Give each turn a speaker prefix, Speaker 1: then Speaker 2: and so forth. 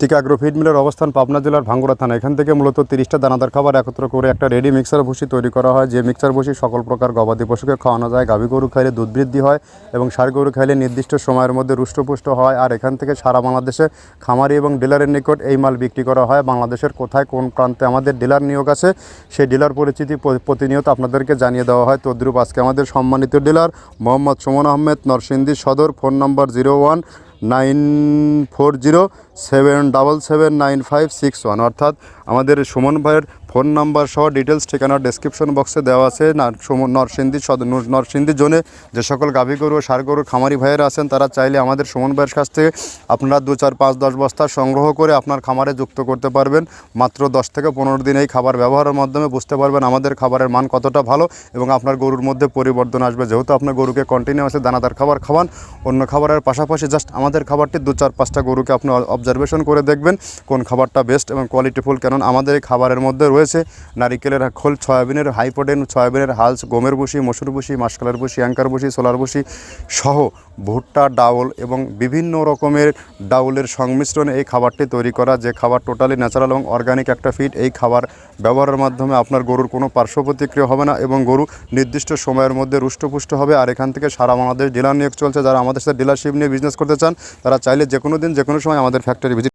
Speaker 1: Swastik agro feed মিলের অবস্থান পাবনা জেলার ভাঙ্গুড়া থানা। এখান থেকে মূলত 30টা দানাদার খাবার একত্র করে একটা রেডি মিক্সার ভুসি তৈরি করা হয়, যে মিক্সার ভুসি সকল প্রকার গবাদি পশুকে খাওয়ানো যায়। গাভী গরু খাইলে দুধ বৃদ্ধি হয় এবং ষাঁড় গরু খাইলে নির্দিষ্ট সময়ের মধ্যে রুষ্টপুষ্ট হয়। আর এখান থেকে সারা বাংলাদেশে খামারি এবং ডিলারের নিকট এই মাল বিক্রি করা হয়। বাংলাদেশের কোথায় কোন প্রান্তে আমাদের ডিলার নিয়োগ আছে সেই ডিলার পরিচিতি প্রতিনিয়ত আপনাদেরকে জানিয়ে দেওয়া হয়। তদ্রূপ আজকে আমাদের সম্মানিত ডিলার মোহাম্মদ সুমন আহমেদ, নরসিংদী সদর। ফোন নম্বর 019407779561, অর্থাৎ আমাদের সুমন ভাইয়ের ফোন নাম্বার সহ ডিটেলস ঠিকানা ডেসক্রিপশন বক্সে দেওয়া আছে। নরসিংদী সদর নরসিংদী জোনে যে সকল গাভী গরু ও ষাঁড় গরুর খামারি ভাইয়েরা আছেন তারা চাইলে আমাদের সুমন ভাইয়ের কাছ থেকে আপনারা 2, 4, 5, 10 বস্তা সংগ্রহ করে আপনার খামারে যুক্ত করতে পারবেন। মাত্র 10 থেকে 15 দিন এই খাবার ব্যবহারের মাধ্যমে বুঝতে পারবেন আমাদের খাবারের মান কতটা ভালো এবং আপনার গরুর মধ্যে পরিবর্তন আসবে। যেহেতু আপনার গরুকে কন্টিনিউয়াসলি দানাদার খাবার খাওয়ান, অন্য খাবারের পাশাপাশি জাস্ট আমাদের খাবারটি 2, 4, 5টা গরুকে আপনি অবজারভেশন করে দেখবেন কোন খাবারটা বেস্ট এবং কোয়ালিটিফুল। কেন আমাদের এই খাবারের মধ্যে রয়েছে নারিকেলের খোল, সয়াবিনের হাইপোটেন, সয়াবিনের হালস, গমের ভুসি, মসুর ভুসি, মাসকালের ভুসি, অ্যাঙ্কার ভুসি, সোলার ভুসি সহ ভুট্টা, ডাউল এবং বিভিন্ন রকমের ডাউলের সংমিশ্রণে এই খাবারটি তৈরি করা, যে খাবার টোটালি ন্যাচারাল এবং অর্গানিক একটা ফিড। এই খাবার ব্যবহারের মাধ্যমে আপনার গরুর কোনো পার্শ্ব প্রতিক্রিয়া হবে না এবং গরু নির্দিষ্ট সময়ের মধ্যে রুষ্টপুষ্ট হবে। আর এখান থেকে সারা বাংলাদেশ ডিলার নিয়োগ চলছে। যারা আমাদের সাথে ডিলারশিপ নিয়ে বিজনেস করতে চান তারা চাইলে যে কোনো দিন যে কোনো সময় আমাদের ফ্যাক্টরি ভিজিট